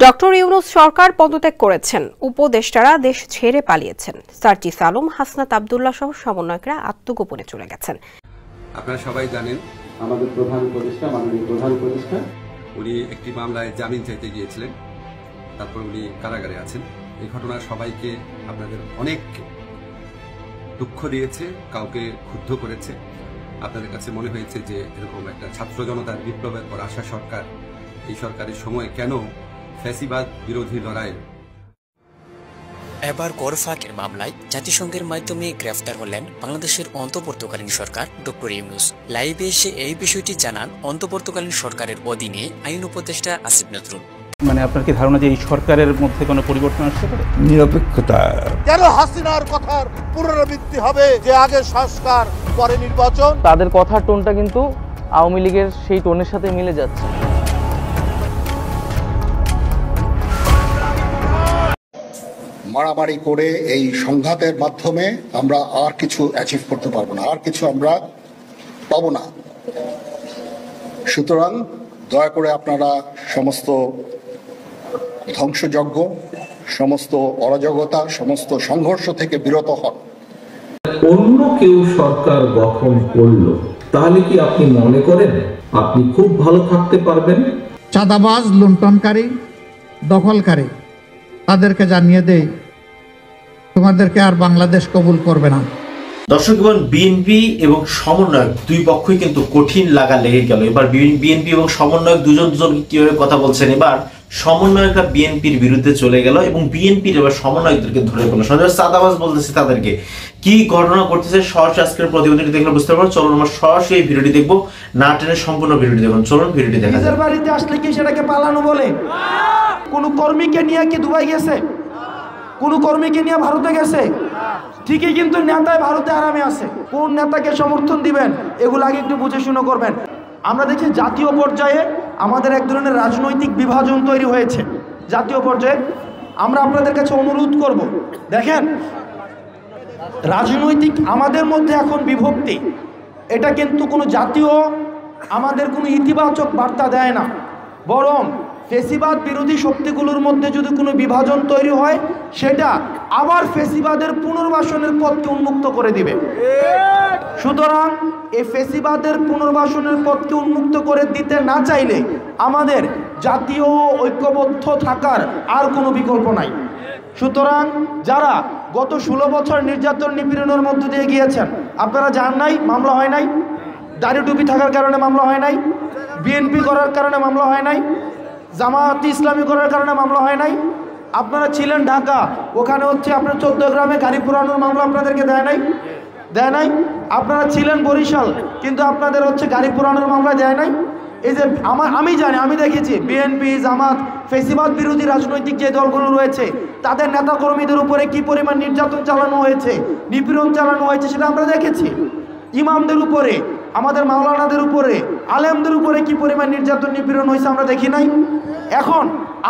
Doctor Yunus সরকার পদত্যাগ করেছেন, উপদেষ্টারা দেশ ছেড়ে পালিয়েছেন। সার্জিস আলম, হাসনাত আব্দুল্লাহ সহ সমন্বয়করা আত্মগোপনে চলে গেছেন। আপনারা সবাই জানেন আমাদের মাননীয় প্রধান উপদেষ্টা উনি একটি মামলায় জামিন চাইতে গিয়েছিলেন, তারপর উনি কারাগারে আছেন। এই ঘটনা সবাইকে আপনাদের অনেক দুঃখ দিয়েছে, কাউকে ক্ষুব্ধ করেছে। আপনাদের কাছে মনে হয়েছে যে এরকম একটা ছাত্র জনতার বিপ্লবের পর আসা সরকার, এই সরকারের সময় কেন ফ্যাসিবাদ বিরোধী লড়াই। এবার কর ফাঁকের মামলায় জাতিসংঘের মাধ্যমে গ্রেফতার হলেন বাংলাদেশের অন্তর্বর্তীকালীন সরকার ডক্টর ইউনূস। লাইভে এসে এই বিষয়টি জানান অন্তর্বর্তীকালীন সরকারের অধীনে আইন উপদেষ্টা আসিফ নজরুল। মানে আপনার কি ধারণা যে এই সরকারের মধ্যে কোনো পরিবর্তন আসতে পারে? নিরপেক্ষতা কেন হাসিনার কথার পুনরাবৃত্তি হবে যে আগে সংস্কার পরে নির্বাচন? তাদের কথার টোনটা কিন্তু আওয়ামী লীগের সেই টোনের সাথে মিলে যাচ্ছে। মারামারি করে এই সংঘাতের মাধ্যমে আমরা আর কিছু অ্যাচিভ করতে পারবো না, আর কিছু আমরা পাবো না। সুতরাং দয়া করে আপনারা সমস্ত ধ্বংসযজ্ঞ, সমস্ত অরাজকতা, সমস্ত সংঘর্ষ থেকে বিরত হন। অন্য কেউ সরকার গঠন করলো, তাহলে কি আপনি মনে করেন আপনি খুব ভালো থাকতে পারবেন? চাঁদাবাজ, লুণ্ঠনকারী, দখলকারী তাদেরকে জানিয়ে দেই তোমাদেরকে আর বাংলাদেশ কবুল করবে না। দর্শক, বিএনপি এবং সমন্বয়ক দুই পক্ষই কিন্তু কঠিন লাগা লেগে গেল। এবার বিএনপি এবং সমন্বয়ক দুজন কিভাবে কথা বলছেন। এবার সমন্বয়করা বিএনপির বিরুদ্ধে চলে গেল এবং বিএনপির এবার সমন্বয়কদেরকে ধরে পেল। চাঁদাবাজ বলতেছে তাদেরকে। কি ঘটনা ঘটতেছে সরাসরি আজকের প্রতিবেদনটি দেখলে বুঝতে পারবো। চলুন আমরা সরাসরি এই ভিডিওটি দেখবো, না টেনে সম্পূর্ণ ভিডিওটি দেখুন। চলুন ভিডিওটি দেখা যাক। বাড়িতে আসলে কি সেটাকে পালানো বলে? কোন কর্মীকে নিয়ে কি দুবাই গেছে? কোন কর্মীকে নিয়ে ভারতে গেছে? ঠিকই, কিন্তু নেতায় ভারতে আরামে আছে। কোন নেতাকে সমর্থন দিবেন এগুলো আগে একটু বুঝে শুনে করবেন। আমরা দেখি জাতীয় পর্যায়ে আমাদের এক ধরনের রাজনৈতিক বিভাজন তৈরি হয়েছে। জাতীয় পর্যায়ে আমরা আপনাদের কাছে অনুরোধ করব, দেখেন রাজনৈতিক আমাদের মধ্যে এখন বিভক্তি, এটা কিন্তু কোনো জাতীয় আমাদের কোনো ইতিবাচক বার্তা দেয় না, বরং ফেসিবাদ বিরোধী শক্তিগুলোর মধ্যে যদি কোনো বিভাজন তৈরি হয় সেটা আবার ফেসিবাদের পুনর্বাসনের পথকে উন্মুক্ত করে দিবে। সুতরাং এই ফেসিবাদের পুনর্বাসনের পথকে উন্মুক্ত করে দিতে না চাইলে আমাদের জাতীয় ঐক্যবদ্ধ থাকার আর কোনো বিকল্প নাই। সুতরাং যারা গত 16 বছর নির্যাতন নিপীড়নের মধ্য দিয়ে গিয়েছেন, আপনারা জান নাই মামলা হয় নাই, দাড়ি টুপি থাকার কারণে মামলা হয় নাই, বিএনপি করার কারণে মামলা হয় নাই, জামাত ইসলামী করার কারণে মামলা হয় নাই। আপনারা ছিলেন ঢাকা, ওখানে হচ্ছে আপনার 14 গ্রামে গাড়ি পোড়ানোর মামলা আপনাদেরকে দেয় নাই। আপনারা ছিলেন বরিশাল, কিন্তু আপনাদের হচ্ছে গাড়ি পোড়ানোর মামলা দেয় নাই। এই যে আমি জানি, আমি দেখেছি বিএনপি, জামাত, ফেসিবাদ বিরোধী রাজনৈতিক যে দলগুলো রয়েছে তাদের নেতাকর্মীদের উপরে কি পরিমাণ নির্যাতন চালানো হয়েছে, নিপীড়ন চালানো হয়েছে সেটা আমরা দেখেছি। ইমামদের উপরে, আমাদের মাওলানাদের উপরে, আলেমদের উপরে কি পরিমাণ নির্যাতন নিপীড়ন হয়েছে আমরা দেখি নাই। এখন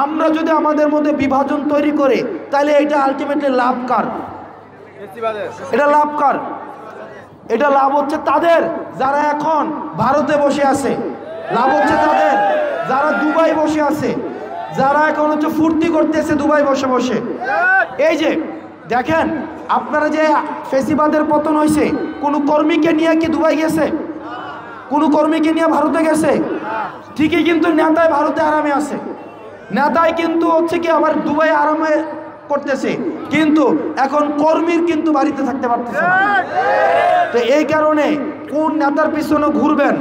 আমরা যদি আমাদের মধ্যে বিভাজন তৈরি করে, তাহলে এটা আলটিমেটলি লাভ কার? এটা লাভ কার? এটা লাভ হচ্ছে তাদের যারা এখন ভারতে বসে আছে, লাভ হচ্ছে তাদের যারা দুবাই বসে আছে, যারা এখন হচ্ছে ফুর্তি করতেছে দুবাই বসে বসে। এই যে দেখেন, আপনারা যে ফেসিবাদের পতন হয়েছে, কোনো কর্মীকে নিয়ে কি দুবাই গেছে? কোনো কর্মীকে নিয়ে ভারতে গেছে? ঠিকই, কিন্তু নেতায় ভারতে আরামে আছে, নেতায় কিন্তু হচ্ছে কি আবার দুবাই আরামে করতেছে, কিন্তু এখন কর্মীর কিন্তু বাড়িতে থাকতে পারতেছে না। তো এই কারণে কোন নেতার পিছনে ঘুরবেন,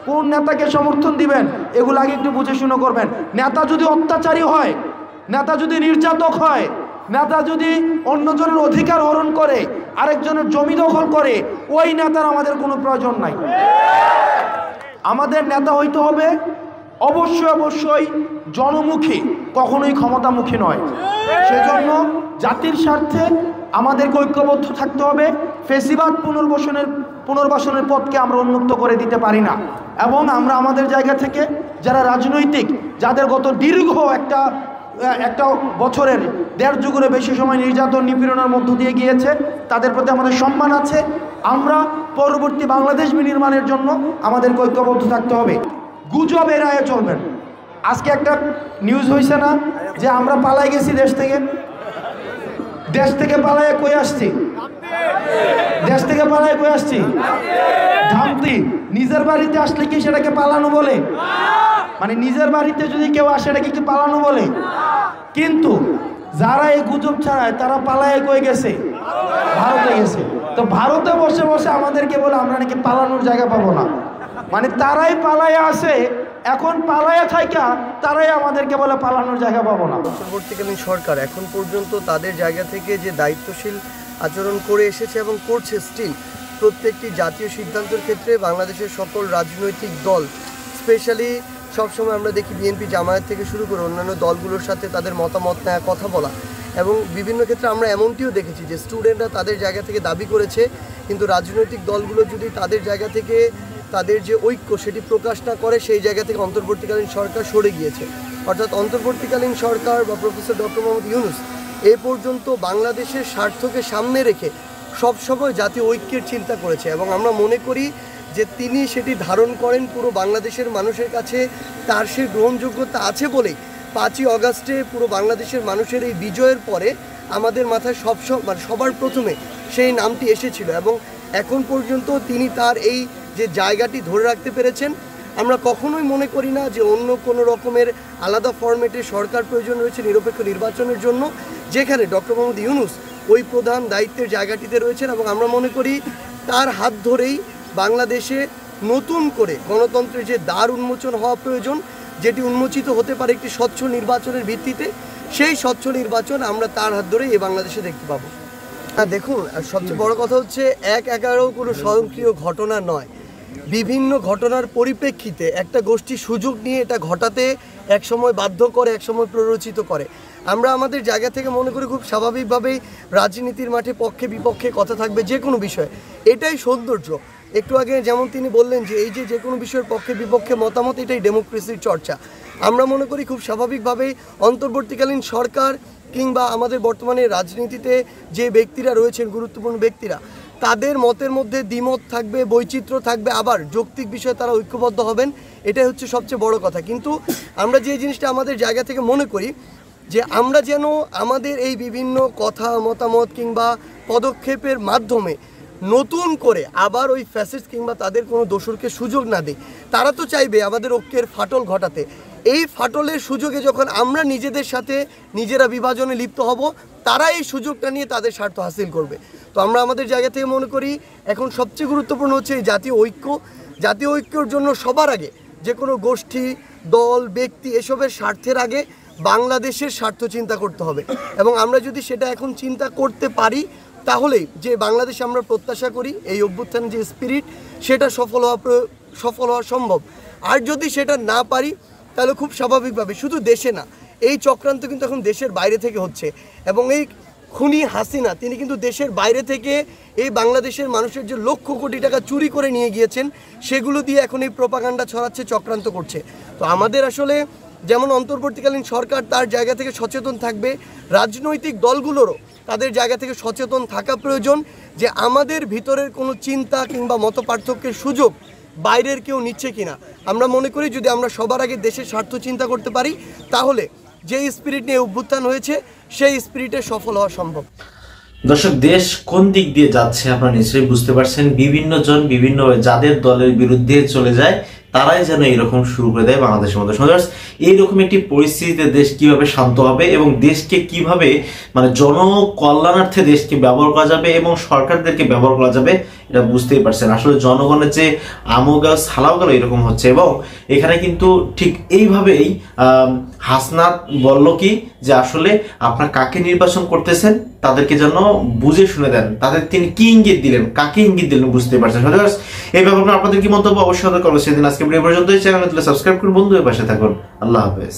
কোন নেতাকে সমর্থন দিবেন এগুলো আগে একটু বুঝে শুনে করবেন। নেতা যদি অত্যাচারী হয়, নেতা যদি নির্যাতক হয়, নেতা যদি অন্যজনের অধিকার হরণ করে, আরেকজনের জমি দখল করে, ওই নেতার আমাদের কোনো প্রয়োজন নাই। আমাদের নেতা হইতে হবে অবশ্যই জনমুখী, কখনোই ক্ষমতামুখী নয়। সেজন্য জাতির স্বার্থে আমাদেরকে ঐক্যবদ্ধ থাকতে হবে। ফেসিবাদ পুনর্বাসনের পথকে আমরা উন্মুক্ত করে দিতে পারি না। এবং আমরা আমাদের জায়গা থেকে যারা রাজনৈতিক, যাদের গত দীর্ঘ একটা বছরের 1.5 যুগের বেশি সময় নির্যাতন নিপীড়নের মধ্য দিয়ে গিয়েছে, তাদের প্রতি আমাদের সম্মান আছে। আমরা পরবর্তী বাংলাদেশ বিনির্মাণের জন্য আমাদেরকে ঐক্যবদ্ধ থাকতে হবে। গুজব এড়ায়ে চলবেন, আজকে একটা নিউজ হয়েছে না যে আমরা পালাই গেছি দেশ থেকে পালায় কই আসছি, দেশ থেকে পালায় কই আসছি ধামতি। নিজের বাড়িতে আসলে কি সেটাকে পালানো বলে? মানে নিজের বাড়িতে যদি কেউ আসে এটাকে কি পালানো বলে? কিন্তু যারা এই গুজব ছাড়ায় তারা পালায় কই গেছে? ভারতে গেছে। তো ভারতে বসে বসে আমাদেরকে বলে আমরা নাকি পালানোর জায়গা পাবো না। মানে তারাই পালায় আসে, এখন পালায়া থাইকা তারাই আমাদেরকে বলে পালানোর জায়গা পাবো না। অন্তর্বর্তীকালীন সরকার এখন পর্যন্ত তাদের জায়গা থেকে যে দায়িত্বশীল আচরণ করে এসেছে এবং করছে স্টিল, প্রত্যেকটি জাতীয় সিদ্ধান্তের ক্ষেত্রে বাংলাদেশের সকল রাজনৈতিক দল, স্পেশালি সবসময় আমরা দেখি বিএনপি জামায়াত থেকে শুরু করে অন্যান্য দলগুলোর সাথে তাদের মতামত নেওয়া, কথা বলা, এবং বিভিন্ন ক্ষেত্রে আমরা এমনটিও দেখেছি যে স্টুডেন্টরা তাদের জায়গা থেকে দাবি করেছে, কিন্তু রাজনৈতিক দলগুলো যদি তাদের জায়গা থেকে তাদের যে ঐক্য সেটি প্রকাশ না করে, সেই জায়গা থেকে অন্তর্বর্তীকালীন সরকার সরে গিয়েছে। অর্থাৎ অন্তর্বর্তীকালীন সরকার বা প্রফেসর ডক্টর মোহাম্মদ ইউনূস এ পর্যন্ত বাংলাদেশের স্বার্থকে সামনে রেখে সবসময় জাতীয় ঐক্যের চিন্তা করেছে, এবং আমরা মনে করি যে তিনি সেটি ধারণ করেন পুরো বাংলাদেশের মানুষের কাছে তার সে গ্রহণযোগ্যতা আছে বলেই 5ই অগাস্টে পুরো বাংলাদেশের মানুষের এই বিজয়ের পরে আমাদের মাথায় সবার প্রথমে সেই নামটি এসেছিল, এবং এখন পর্যন্ত তিনি তার এই যে জায়গাটি ধরে রাখতে পেরেছেন। আমরা কখনোই মনে করি না যে অন্য কোনো রকমের আলাদা ফরম্যাটে সরকার প্রয়োজন রয়েছে নিরপেক্ষ নির্বাচনের জন্য, যেখানে ডক্টর মোহাম্মদ ইউনূস ওই প্রধান দায়িত্বের জায়গাটিতে রয়েছেন, এবং আমরা মনে করি তার হাত ধরেই বাংলাদেশে নতুন করে গণতন্ত্রের যে দ্বার উন্মোচন হওয়া প্রয়োজন, যেটি উন্মোচিত হতে পারে একটি স্বচ্ছ নির্বাচনের ভিত্তিতে, সেই স্বচ্ছ নির্বাচন আমরা তার হাত ধরেই এই বাংলাদেশে দেখতে পাবো। হ্যাঁ, দেখুন, সবচেয়ে বড় কথা হচ্ছে 1/11 কোনো স্বয়ংক্রিয় ঘটনা নয়। বিভিন্ন ঘটনার পরিপ্রেক্ষিতে একটা গোষ্ঠী সুযোগ নিয়ে এটা ঘটাতে একসময় বাধ্য করে, একসময় প্ররোচিত করে। আমরা আমাদের জায়গা থেকে মনে করি খুব স্বাভাবিকভাবেই রাজনীতির মাঠে পক্ষে বিপক্ষে কথা থাকবে যে কোনো বিষয়ে, এটাই সৌন্দর্য। একটু আগে যেমন তিনি বললেন যে এই যে কোনো বিষয়ের পক্ষে বিপক্ষে মতামত, এটাই ডেমোক্রেসির চর্চা। আমরা মনে করি খুব স্বাভাবিকভাবেই অন্তর্বর্তীকালীন সরকার কিংবা আমাদের বর্তমানে রাজনীতিতে যে ব্যক্তিরা রয়েছেন, গুরুত্বপূর্ণ ব্যক্তিরা, তাদের মতের মধ্যে দ্বিমত থাকবে, বৈচিত্র্য থাকবে, আবার যৌক্তিক বিষয়ে তারা ঐক্যবদ্ধ হবেন, এটাই হচ্ছে সবচেয়ে বড় কথা। কিন্তু আমরা যে জিনিসটা আমাদের জায়গা থেকে মনে করি যে আমরা যেন আমাদের এই বিভিন্ন কথা, মতামত কিংবা পদক্ষেপের মাধ্যমে নতুন করে আবার ওই ফ্যাসিস্ট কিংবা তাদের কোনো দোসরকে সুযোগ না দিই। তারা তো চাইবে আমাদের ঐক্যের ফাটল ঘটাতে। এই ফাটলের সুযোগে যখন আমরা নিজেদের সাথে নিজেরা বিভাজনে লিপ্ত হব, তারা এই সুযোগটা নিয়ে তাদের স্বার্থ হাসিল করবে। তো আমরা আমাদের জায়গা থেকে মনে করি এখন সবচেয়ে গুরুত্বপূর্ণ হচ্ছে এই জাতীয় ঐক্য। জাতীয় ঐক্যর জন্য সবার আগে যে কোনো গোষ্ঠী, দল, ব্যক্তি এসবের স্বার্থের আগে বাংলাদেশের স্বার্থ চিন্তা করতে হবে, এবং আমরা যদি সেটা এখন চিন্তা করতে পারি, তাহলেই যে বাংলাদেশে আমরা প্রত্যাশা করি এই অভ্যুত্থান যে স্পিরিট, সেটা সফল হওয়া সম্ভব। আর যদি সেটা না পারি, তাহলে খুব স্বাভাবিকভাবে শুধু দেশে না, এই চক্রান্ত কিন্তু এখন দেশের বাইরে থেকে হচ্ছে, এবং এই খুনি হাসিনা তিনি কিন্তু দেশের বাইরে থেকে এই বাংলাদেশের মানুষের যে লক্ষ কোটি টাকা চুরি করে নিয়ে গিয়েছেন, সেগুলো দিয়ে এখন এই প্রোপাগান্ডা ছড়াচ্ছে, চক্রান্ত করছে। তো আমাদের আসলে যেমন অন্তর্বর্তীকালীন সরকার তার জায়গা থেকে সচেতন থাকবে, রাজনৈতিক দলগুলোরও তাদের জায়গা থেকে সচেতন থাকা প্রয়োজন যে আমাদের ভিতরের কোনো চিন্তা কিংবা মতপার্থক্যের সুযোগ বাইরের কেউ নিচ্ছে কিনা। আমরা মনে করি যদি আমরা সবার আগে দেশের স্বার্থ চিন্তা করতে পারি, তাহলে যে স্পিরিট নিয়ে অভ্যুত্থান হয়েছে সেই স্পিরিটে সফল হওয়া সম্ভব। দর্শক, দেশ কোন দিক দিয়ে যাচ্ছে আপনারা নিশ্চয়ই বুঝতে পারছেন। বিভিন্ন জন বিভিন্ন যাদের দলের বিরুদ্ধে চলে যায়, তারাই যেন এরকম শুরু করে দেয় বাংলাদেশের মধ্যে। এইরকম একটি পরিস্থিতিতে দেশ কিভাবে শান্ত হবে এবং দেশকে কিভাবে জনকল্যাণার্থে দেশকে ব্যবহার করা যাবে এবং সরকারদেরকে ব্যবহার করা যাবে, এটা বুঝতেই পারছেন। আসলে জনগণের যে আমও গেল ছালাও গেল এরকম হচ্ছে, এবং এখানে কিন্তু ঠিক এইভাবেই হাসনাত বলল কি যে আসলে আপনারা কাকে নির্বাচন করতেছেন তাদেরকে যেন বুঝে শুনে দেন, তাদের তিনি কি ইঙ্গিত দিলেন, কাকে ইঙ্গিত দিলেন বুঝতে পারছেন। এই ব্যাপারে আপনাদের কি মন্তব্য অবশ্যই কমেন্ট সেদিন। আজকে পর্যন্ত চ্যানেল সাবস্ক্রাইব করুন, বন্ধু হয়ে পাশে থাকুন। আল্লাহ হাফেজ।